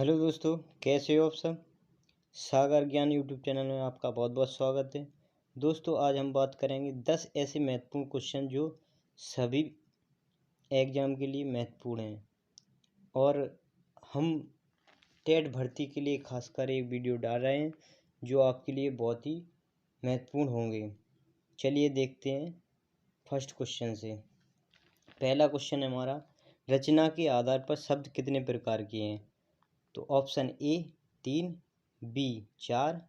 Hello दोस्तों, कैसे हो आप सब। सागर ज्ञान यूट्यूब चैनल में आपका बहुत बहुत स्वागत है। दोस्तों, आज हम बात करेंगे 10 ऐसे महत्वपूर्ण क्वेश्चन जो सभी एग्जाम के लिए महत्वपूर्ण हैं और हम टेट भर्ती के लिए खासकर एक वीडियो डाल रहे हैं जो आपके लिए बहुत ही महत्वपूर्ण होंगे। चलिए देखते हैं फर्स्ट क्वेश्चन से। पहला क्वेश्चन है हमारा, रचना के आधार पर शब्द कितने प्रकार के हैं। तो ऑप्शन ए 3, बी 4,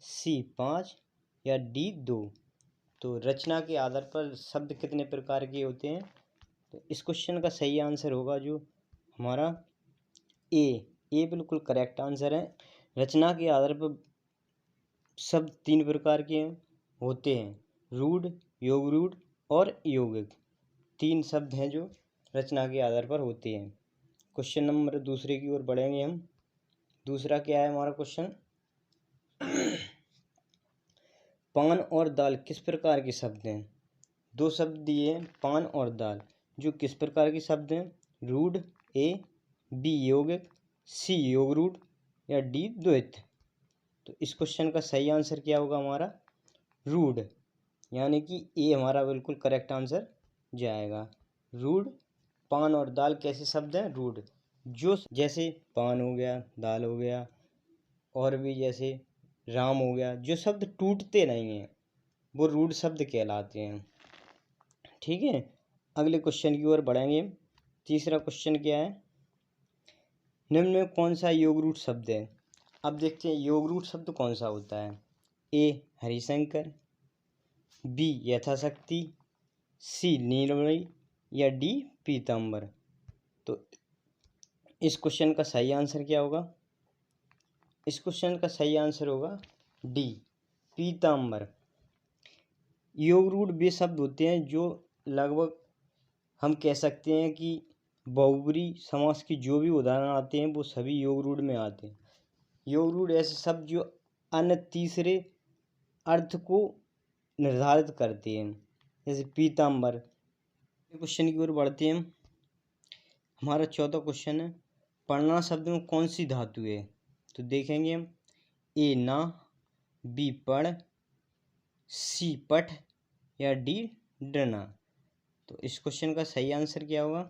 सी 5 या डी 2। तो रचना के आधार पर शब्द कितने प्रकार के होते हैं। तो इस क्वेश्चन का सही आंसर होगा जो हमारा ए बिल्कुल करेक्ट आंसर है। रचना के आधार पर शब्द 3 प्रकार के होते हैं, रूढ़, योग रूढ़ और यौगिक। 3 शब्द हैं जो रचना के आधार पर होते हैं। क्वेश्चन नंबर दूसरे की ओर बढ़ेंगे हम। दूसरा क्या है हमारा क्वेश्चन, पान और दाल किस प्रकार के शब्द हैं। 2 शब्द दिए हैं, पान और दाल, जो किस प्रकार के शब्द हैं। रूढ़ ए, बी यौगिक, सी योग रूढ़ या डी द्वैत। तो इस क्वेश्चन का सही आंसर क्या होगा हमारा रूढ़, यानी कि ए हमारा बिल्कुल करेक्ट आंसर जाएगा। रूढ़, पान और दाल कैसे शब्द हैं, रूढ़। जो जैसे पान हो गया, दाल हो गया और भी जैसे राम हो गया, जो शब्द टूटते नहीं हैं वो रूढ़ शब्द कहलाते हैं। ठीक है, अगले क्वेश्चन की ओर बढ़ेंगे। तीसरा क्वेश्चन क्या है, निम्न में कौन सा योग रूढ़ शब्द है। अब देखते हैं योग रूढ़ शब्द कौन सा होता है। ए हरिशंकर, बी यथाशक्ति, सी नीलमणि या डी पीताम्बर। तो इस क्वेश्चन का सही आंसर क्या होगा। इस क्वेश्चन का सही आंसर होगा डी पीताम्बर। योग रूढ़ वे शब्द होते हैं जो लगभग हम कह सकते हैं कि बहुब्री समास की जो भी उदाहरण आते हैं वो सभी योग रूढ़ में आते हैं। योग रूढ़ ऐसे शब्द जो अन्य तीसरे अर्थ को निर्धारित करते हैं, जैसे पीताम्बर। क्वेश्चन की ओर बढ़ते हैं। हमारा चौथा क्वेश्चन है, पढ़ना शब्द में कौन सी धातु है। तो देखेंगे हम, ए ना, बी पढ़, सी पठ या डी डरना। तो इस क्वेश्चन का सही आंसर क्या होगा।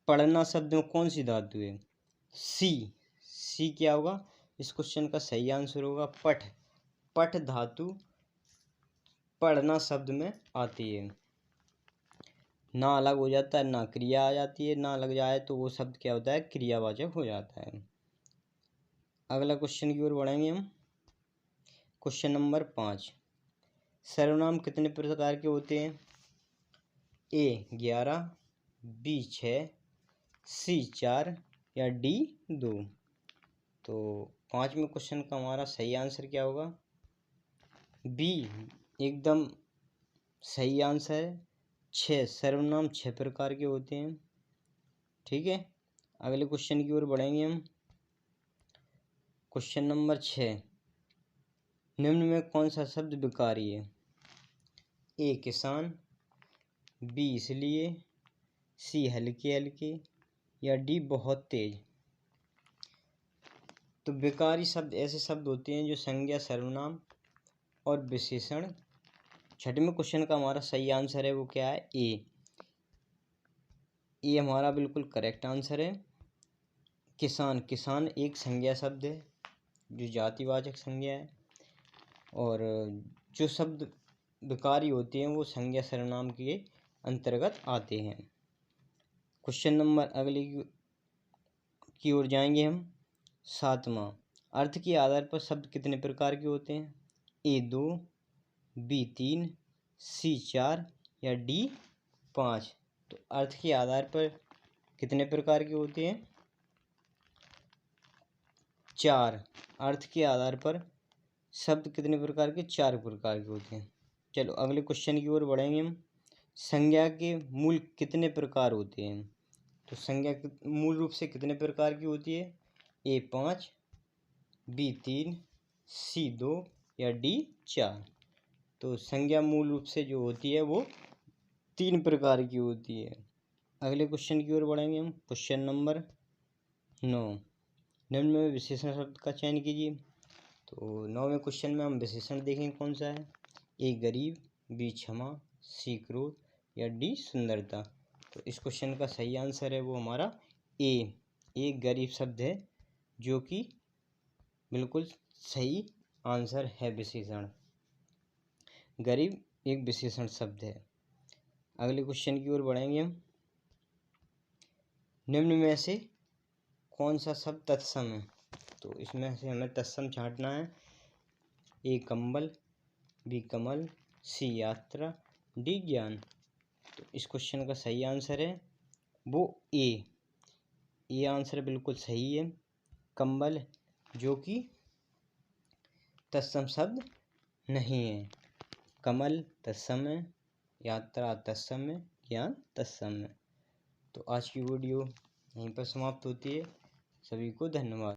पढ़ना शब्द में कौन सी धातु है, सी क्या होगा। इस क्वेश्चन का सही आंसर होगा पठ। पठ धातु पढ़ना शब्द में आती है। ना अलग हो जाता है, ना क्रिया आ जाती है, ना लग जाए तो वो शब्द क्या होता है, क्रियावाचक हो जाता है। अगला क्वेश्चन की ओर बढ़ेंगे हम। क्वेश्चन नंबर 5, सर्वनाम कितने प्रकार के होते हैं। ए 11, बी 6, सी 4 या डी 2। तो 5वें क्वेश्चन का हमारा सही आंसर क्या होगा, बी एकदम सही आंसर है। 6 सर्वनाम 6 प्रकार के होते हैं। ठीक है, अगले क्वेश्चन की ओर बढ़ेंगे हम। क्वेश्चन नंबर 6, निम्न में कौन सा शब्द विकारी है। ए किसान, बी इसलिए, सी हल्के हल्के या डी बहुत तेज। तो विकारी शब्द ऐसे शब्द होते हैं जो संज्ञा, सर्वनाम और विशेषण। 6वें क्वेश्चन का हमारा सही आंसर है वो क्या है, ए हमारा बिल्कुल करेक्ट आंसर है। किसान एक संज्ञा शब्द है जो जातिवाचक संज्ञा है, और जो शब्द विकारी होते हैं वो संज्ञा सर्वनाम के अंतर्गत आते हैं। क्वेश्चन नंबर अगले की ओर जाएंगे हम। 7वां, अर्थ के आधार पर शब्द कितने प्रकार के होते हैं। ए 2, बी 3, सी 4 या डी 5। तो अर्थ के आधार पर कितने प्रकार के होते हैं, 4। अर्थ के आधार पर शब्द कितने प्रकार के, 4 प्रकार के होते हैं। चलो अगले क्वेश्चन की ओर बढ़ेंगे हम। संज्ञा के मूल कितने प्रकार होते हैं। तो संज्ञा मूल रूप से कितने प्रकार की होती है, ए 5, बी 3, सी 2 या डी 4। तो संज्ञा मूल रूप से जो होती है वो 3 प्रकार की होती है। अगले क्वेश्चन की ओर बढ़ेंगे हम। क्वेश्चन नंबर 9, निम्न में विशेषण शब्द का चयन कीजिए। तो 9वें क्वेश्चन में हम विशेषण देखेंगे कौन सा है। ए गरीब, बी क्षमा, सी क्रोध या डी सुंदरता। तो इस क्वेश्चन का सही आंसर है वो हमारा ए। एक गरीब शब्द है जो कि बिल्कुल सही आंसर है विशेषण। गरीब एक विशेषण शब्द है। अगले क्वेश्चन की ओर बढ़ेंगे हम। निम्न में से कौन सा शब्द तत्सम है। तो इसमें से हमें तत्सम छांटना है। ए कंबल, बी कमल, सी यात्रा, डी ज्ञान। तो इस क्वेश्चन का सही आंसर है वो ए। ये आंसर बिल्कुल सही है। कंबल जो कि तत्सम शब्द नहीं है। कमल तत्सम है, यात्रा तत्सम है, ज्ञान तत्सम है। तो आज की वीडियो यहीं पर समाप्त होती है। सभी को धन्यवाद।